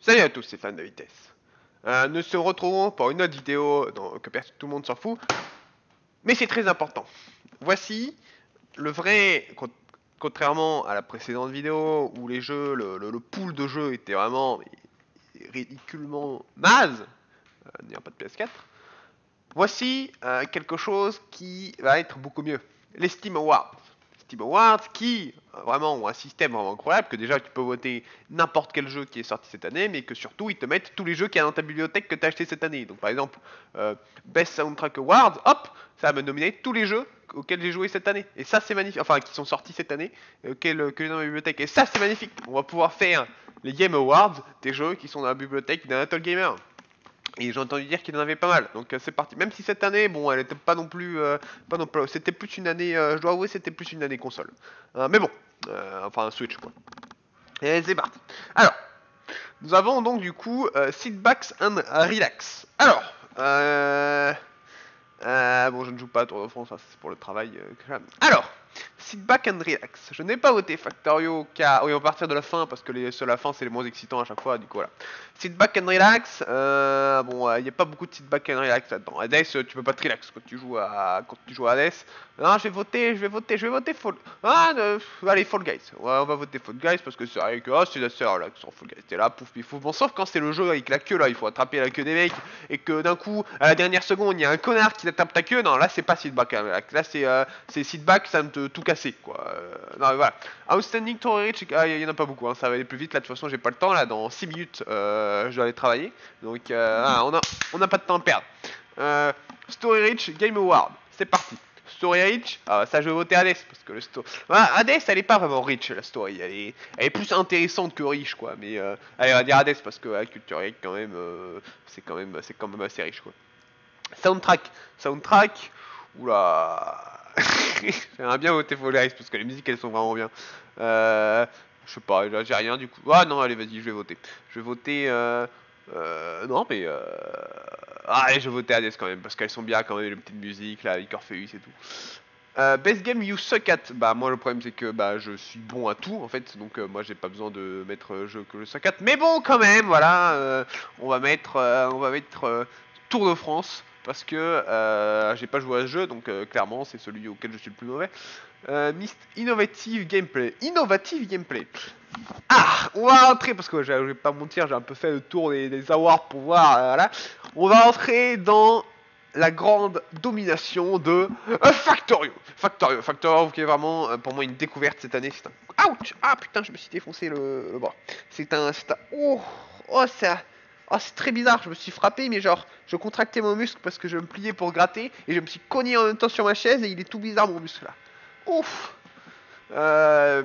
Salut à tous, c'est fans de vitesse. Nous se retrouvons pour une autre vidéo que tout le monde s'en fout, mais c'est très important. Voici le vrai, contrairement à la précédente vidéo où les jeux, le pool de jeux était vraiment ridiculement naze, n'ayant pas de PS4. Voici quelque chose qui va être beaucoup mieux. Les Steam Awards. Steam Awards qui vraiment ont un système vraiment incroyable, que déjà tu peux voter n'importe quel jeu qui est sorti cette année, mais que surtout ils te mettent tous les jeux qu'il y a dans ta bibliothèque que tu as acheté cette année. Donc par exemple, Best Soundtrack Awards, hop, ça va me nominer tous les jeux auxquels j'ai joué cette année. Et ça c'est magnifique, enfin qui sont sortis cette année, que j'ai dans ma bibliothèque. Et ça c'est magnifique. On va pouvoir faire les Game Awards des jeux qui sont dans la bibliothèque d'un Little Gamer. Et j'ai entendu dire qu'il en avait pas mal, donc c'est parti. Même si cette année, bon, elle était pas non plus, c'était plus une année, je dois avouer, c'était plus une année console. Mais bon, enfin un Switch quoi. Et c'est parti. Alors, nous avons donc du coup Sit Back and Relax. Alors, bon, je ne joue pas à Tour de France, ça, c'est pour le travail. Alors, sit back and relax. Je n'ai pas voté Factorio car. Oui, on va partir de la fin parce que sur la fin c'est les moins excitants à chaque fois, du coup voilà. Sit back and relax. Bon, il n'y a pas beaucoup de sit back and relax là-dedans. Hades, tu peux pas te relax quand tu joues à Hades. Non, je vais voter Fall. Ah, allez, Fall Guys. Ouais, on va voter Fall Guys parce que c'est vrai que c'est la sœur là, qui sont Fall Guys. T'es là, pouf, pif, pouf. Bon, sauf quand c'est le jeu avec la queue là, il faut attraper la queue des mecs et que d'un coup, à la dernière seconde, il y a un connard qui tape ta queue. Non, là, c'est pas sit back. Là, c'est sit back, ça me tout casser, quoi. Non, mais voilà. Outstanding Tory Rich, il y en a pas beaucoup, hein, ça va aller plus vite. Là, de toute façon, j'ai pas le temps. Là, dans 6 minutes, je dois aller travailler. Donc, on a pas de temps à perdre. Story Rich Game Award, c'est parti. Story Rich, ça je vais voter Hades parce que le story. Voilà, Hades elle est pas vraiment rich la story, elle est plus intéressante que riche quoi. Mais allez on va dire Hades parce que la culture riche quand même, c'est quand même assez riche quoi. Soundtrack, oula, j'aimerais bien voter Fall Guys parce que les musiques elles sont vraiment bien. Je sais pas, là j'ai rien du coup. Ah non allez vas-y je vais voter. Je vais voter. Non mais allez je vais voter Hades quand même parce qu'elles sont bien quand même les petites musiques là avec Orpheus et tout. Best game you suck at. Bah moi le problème c'est que bah je suis bon à tout en fait donc moi j'ai pas besoin de mettre jeu que je suck at. Mais bon quand même voilà on va mettre Tour de France parce que j'ai pas joué à ce jeu donc clairement c'est celui auquel je suis le plus mauvais. Innovative gameplay. Innovative gameplay. Ah, on va entrer parce que je vais pas mentir, j'ai un peu fait le tour des awards pour voir. Voilà. On va entrer dans la grande domination de Factorio. Factorio qui est vraiment pour moi une découverte cette année. C'est un. Ouch! Ah putain, je me suis défoncé le bras. C'est un. Oh, ça. Oh, c'est très bizarre, je me suis frappé, mais genre, je contractais mon muscle parce que je me pliais pour gratter, et je me suis cogné en même temps sur ma chaise, et il est tout bizarre mon muscle là. Ouf! Euh,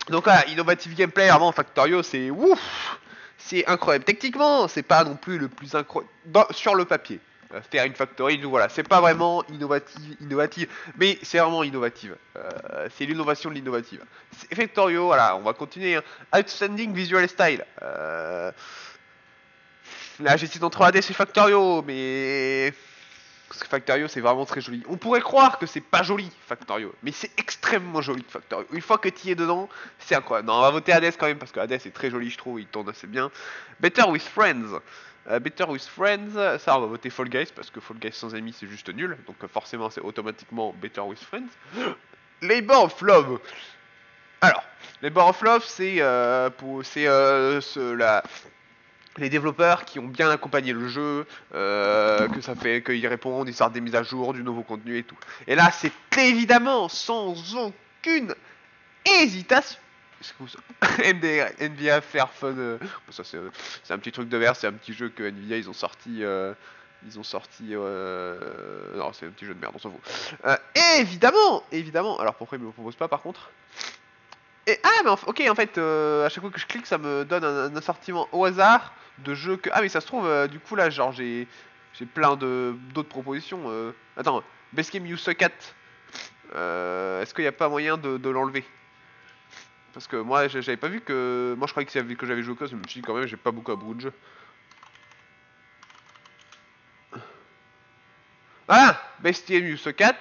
donc voilà, Innovative Gameplay, vraiment Factorio, c'est ouf, c'est incroyable. Techniquement, c'est pas non plus le plus incroyable sur le papier. Faire une factory, voilà, c'est pas vraiment innovative, mais c'est vraiment innovative. C'est l'innovation de l'innovative. Factorio, voilà, on va continuer. Hein. Outstanding Visual Style. Là, j'hésite entre Hades et Factorio, mais parce que Factorio c'est vraiment très joli. On pourrait croire que c'est pas joli Factorio, mais c'est extrêmement joli Factorio. Une fois que tu es dedans, c'est incroyable. Non, on va voter Hades quand même parce que Hades est très joli, je trouve, il tourne assez bien. Better with Friends. Better with Friends, ça on va voter Fall Guys parce que Fall Guys sans amis c'est juste nul, donc forcément c'est automatiquement Better with Friends. Labor of Love. Alors, Labor of Love c'est les développeurs qui ont bien accompagné le jeu, que ça fait qu'ils répondent, ils sortent des mises à jour, du nouveau contenu et tout. Et là, c'est évidemment sans aucune hésitation. Nvidia Fair Fun, ça c'est un petit truc de verre, c'est un petit jeu que Nvidia ils ont sorti. Non, c'est un petit jeu de merde, on s'en fout. Évidemment. Alors pourquoi ils me le proposent pas par contre? Mais ok, en fait, à chaque fois que je clique, ça me donne un assortiment au hasard de jeux que. Ah, mais ça se trouve, du coup, là, genre, j'ai plein d'autres propositions. Attends, Best Game You Suck At. Est-ce qu'il n'y a pas moyen de l'enlever? Parce que moi, j'avais pas vu que. Moi, je croyais que j'avais joué au cos, mais je me suis dit quand même, j'ai pas beaucoup de jeux. Voilà! Best Game You Suck At.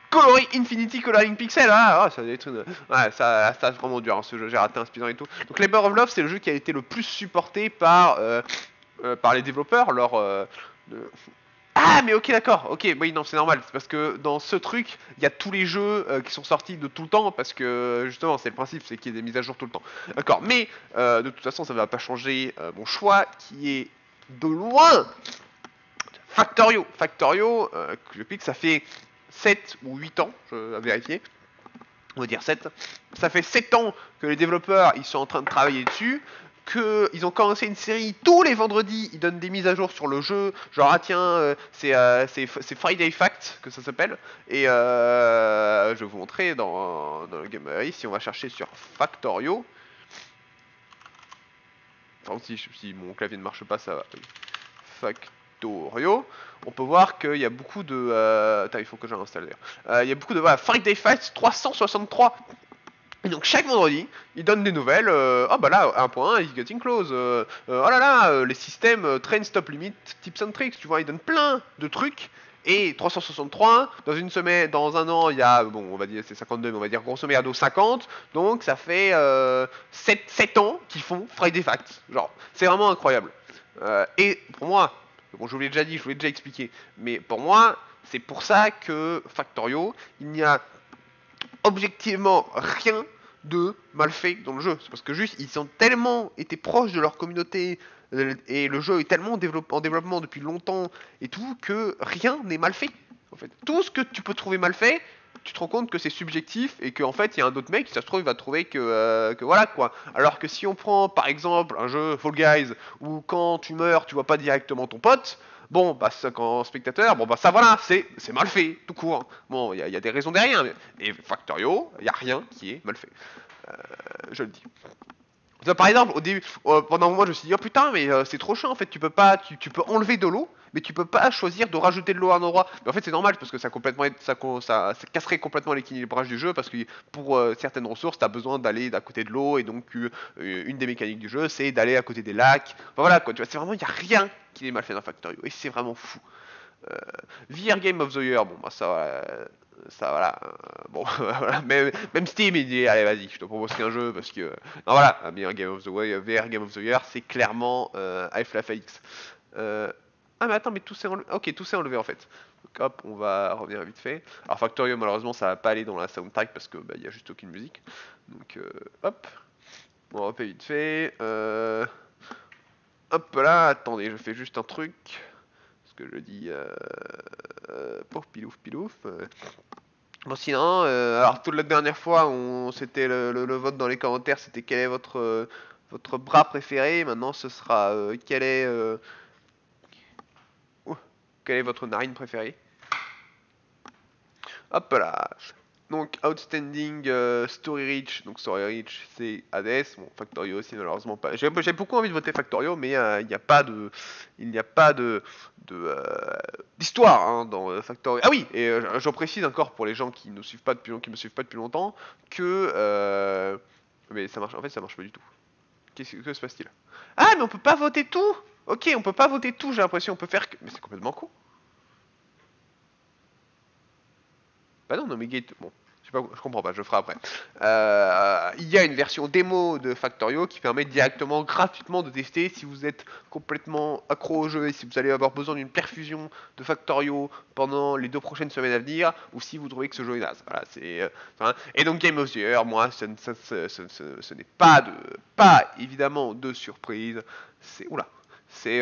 Coloris! Infinity Coloring Pixel, ah, ça doit être une... Ouais, ça c'est vraiment dur, hein, ce jeu, j'ai raté un speedrun et tout. Donc Labor of Love, c'est le jeu qui a été le plus supporté par les développeurs, de- Ah, mais ok, d'accord, ok, oui, non, c'est normal, c'est parce que dans ce truc, il y a tous les jeux qui sont sortis de tout le temps, parce que justement, c'est le principe, c'est qu'il y ait des mises à jour tout le temps. D'accord, mais de toute façon, ça ne va pas changer mon choix, qui est de loin Factorio. Factorio, que je pique, ça fait 7 ou 8 ans, je vais vérifier, on va dire 7. Ça fait 7 ans que les développeurs ils sont en train de travailler dessus, qu'ils ont commencé une série tous les vendredis, ils donnent des mises à jour sur le jeu, genre ah tiens, c'est Friday Fact que ça s'appelle, et je vais vous montrer dans le Game si on va chercher sur Factorio. Enfin, si mon clavier ne marche pas, ça va. Factorio, on peut voir qu'il y a beaucoup de... Attends, il faut que je réinstalle d'ailleurs. Il y a beaucoup de... Voilà, Friday Fight 363. Et donc chaque vendredi, ils donnent des nouvelles. Oh bah là, 1.1 is getting close. Oh là là, les systèmes train stop limit, tips and tricks, tu vois, ils donnent plein de trucs. Et 363, dans une semaine, dans un an, il y a, bon, on va dire c'est 52, mais on va dire grosso merdo 50. Donc ça fait 7 ans qu'ils font Friday Facts. Genre, c'est vraiment incroyable. Et pour moi, bon, je vous l'ai déjà dit, je vous l'ai déjà expliqué, mais pour moi, c'est pour ça que Factorio, il n'y a objectivement rien de mal fait dans le jeu. C'est parce que juste, ils ont tellement été proches de leur communauté et le jeu est tellement en développement depuis longtemps et tout que rien n'est mal fait. En fait, tout ce que tu peux trouver mal fait, tu te rends compte que c'est subjectif et qu'en fait, il y a un autre mec qui, ça se trouve, il va trouver que voilà quoi. Alors que si on prend par exemple un jeu Fall Guys où quand tu meurs, tu vois pas directement ton pote. Bon, bah, ça, quand spectateur, bon, bah, ça, voilà, c'est mal fait, tout court. Bon, il y a des raisons derrière, mais, et Factorio, il n'y a rien qui est mal fait. Je le dis. Ça, par exemple, au début, pendant un moment, je me suis dit, oh putain, mais c'est trop chiant, en fait, tu peux pas, tu peux enlever de l'eau, mais tu peux pas choisir de rajouter de l'eau à un endroit. Mais en fait, c'est normal, parce que ça casserait complètement l'équilibrage du jeu, parce que pour certaines ressources, t'as besoin d'aller d'à côté de l'eau, et donc une des mécaniques du jeu, c'est d'aller à côté des lacs. Enfin voilà, quoi, tu vois, c'est vraiment, il y a rien qui est mal fait dans Factorio, et c'est vraiment fou. Euh, VR Game of the Year, bon bah ça voilà, bon voilà, même Steam il dit allez vas-y, je te propose qu'un jeu parce que non voilà, VR Game of the Year, VR Game of the Year, c'est clairement Half-Life Alyx. Ah mais attends, mais tout s'est enlevé. Ok, tout s'est enlevé en fait. Donc hop, on va revenir vite fait. Alors Factorio malheureusement ça va pas aller dans la soundtrack parce que bah il y a juste aucune musique. Donc hop, on refait vite fait. Hop là, attendez, je fais juste un truc. Ce que je dis pour pilouf pilouf. Bon sinon, alors toute la dernière fois, c'était le vote dans les commentaires, c'était quel est votre bras préféré. Maintenant, ce sera ouh, quelle est votre narine préférée. Hop là. Donc Outstanding Story Rich, donc Story Rich c'est Hades, bon Factorio aussi malheureusement pas. J'ai beaucoup envie de voter Factorio, mais il n'y a pas d'histoire hein, dans Factorio. Ah oui, et j'en précise encore pour les gens qui ne suivent pas depuis qui me suivent pas depuis longtemps que mais ça marche, en fait ça marche pas du tout. Que se passe-t-il? Ah mais on peut pas voter tout. Ok, on peut pas voter tout, j'ai l'impression on peut faire que... Mais c'est complètement con. Bah non, non mais Gate, bon, je sais pas, je comprends pas, je le ferai après. Il y a une version démo de Factorio qui permet directement, gratuitement de tester si vous êtes complètement accro au jeu et si vous allez avoir besoin d'une perfusion de Factorio pendant les 2 prochaines semaines à venir, ou si vous trouvez que ce jeu est naze. Voilà, et donc Game of the Year, moi, ce n'est pas évidemment de surprise. C'est, oula, c'est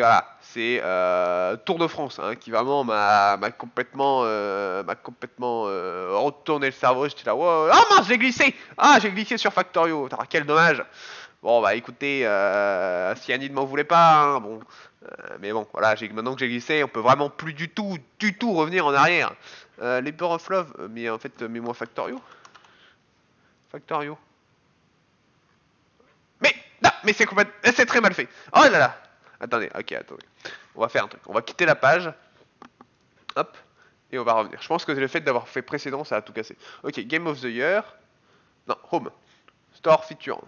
Tour de France hein, qui vraiment m'a complètement retourné le cerveau. J'étais là, wow, oh mince, j'ai glissé sur Factorio. Quel dommage. Bon bah écoutez, Cyanide m'en voulait pas, hein, bon, mais bon voilà, maintenant que j'ai glissé, on peut vraiment plus du tout revenir en arrière. Labor of Love, mais en fait, mets-moi Factorio. Factorio. Mais non, mais c'est très mal fait. Oh là là. Attendez, ok, attendez. On va faire un truc. On va quitter la page. Hop. Et on va revenir. Je pense que le fait d'avoir fait précédent, ça a tout cassé. Ok, Game of the Year. Non, Home. Store Feature.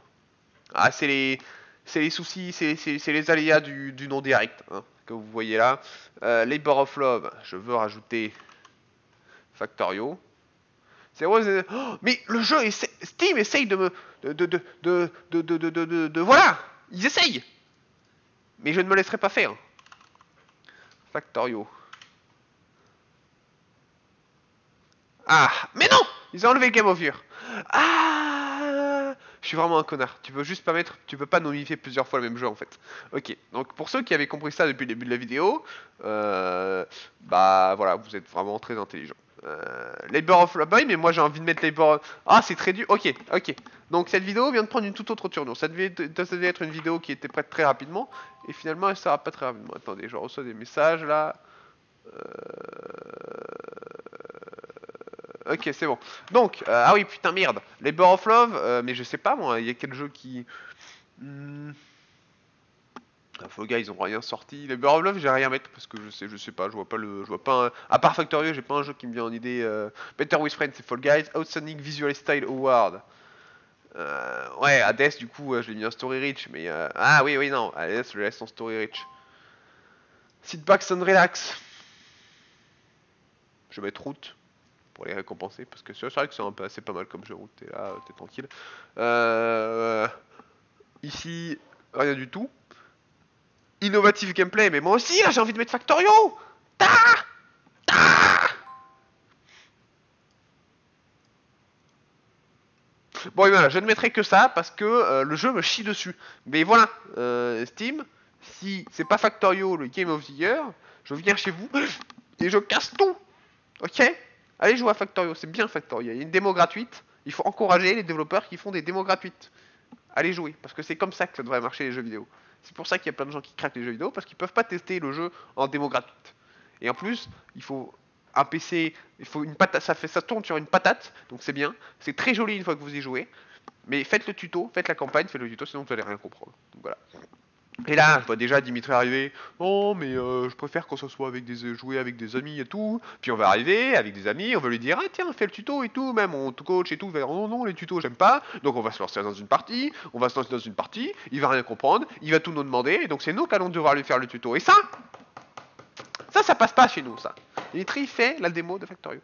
Ah, c'est les soucis, c'est les aléas du non direct, hein, que vous voyez là. Labor of Love, je veux rajouter Factorio. Mais le jeu, Steam essaye de me... Voilà. Ils essayent. Mais je ne me laisserai pas faire. Factorio. Ah, mais non. Ils ont enlevé Game of Year. Ah, je suis vraiment un connard. Tu peux juste pas mettre, tu peux pas notifier plusieurs fois le même jeu en fait. Ok, donc pour ceux qui avaient compris ça depuis le début de la vidéo, bah voilà, vous êtes vraiment très intelligent. Labor of Love, mais moi j'ai envie de mettre Labor. Ah, c'est très dur. Ok, ok. Donc cette vidéo vient de prendre une toute autre tournure. Ça devait être une vidéo qui était prête très rapidement, et finalement elle sera pas très rapidement. Attendez, je reçois des messages là. Ok, c'est bon. Donc, ah oui, putain, merde. Labor of Love, mais je sais pas moi, il y a quel jeu qui. Hmm. Fall Guys, ils ont rien sorti. Labor of Love, j'ai rien à mettre parce que je sais pas, je vois pas à part Factorio, j'ai pas un jeu qui me vient en idée. Better with Friends, c'est Fall Guys. Outstanding Visual Style Award. Ouais, Hades, du coup, je l'ai mis en Story Rich, mais. Ah oui, oui, non, Hades, je le laisse en Story Rich. Sit back and relax. Je vais mettre Route pour les récompenser parce que c'est vrai que c'est pas mal comme jeu. Route, t'es là, t'es tranquille. Ici, rien du tout. Innovative gameplay, mais moi aussi là j'ai envie de mettre Factorio. Ta Ta Bon et voilà, je ne mettrai que ça parce que le jeu me chie dessus. Mais voilà, Steam, si c'est pas Factorio le Game of the Year, je viens chez vous et je casse tout. Ok? Allez jouer à Factorio, c'est bien Factorio. Il y a une démo gratuite. Il faut encourager les développeurs qui font des démos gratuites. Allez jouer, parce que c'est comme ça que ça devrait marcher les jeux vidéo. C'est pour ça qu'il y a plein de gens qui craquent les jeux vidéo, parce qu'ils peuvent pas tester le jeu en démo gratuite. Et en plus, il faut un PC, il faut une patate, ça tourne sur une patate, donc c'est bien. C'est très joli une fois que vous y jouez. Mais faites le tuto, faites la campagne, faites le tuto, sinon vous allez rien comprendre. Donc voilà. Et là, je vois déjà Dimitri arriver. Oh, mais je préfère quand ça soit avec jouer avec des amis et tout. Puis on va arriver avec des amis, on va lui dire ah tiens, fais le tuto et tout, même on te coach et tout. Il va dire non non les tutos j'aime pas. Donc on va se lancer dans une partie, il va rien comprendre, il va tout nous demander. Et donc c'est nous qui allons devoir lui faire le tuto. Et ça passe pas chez nous ça. Dimitri fait la démo de Factorio.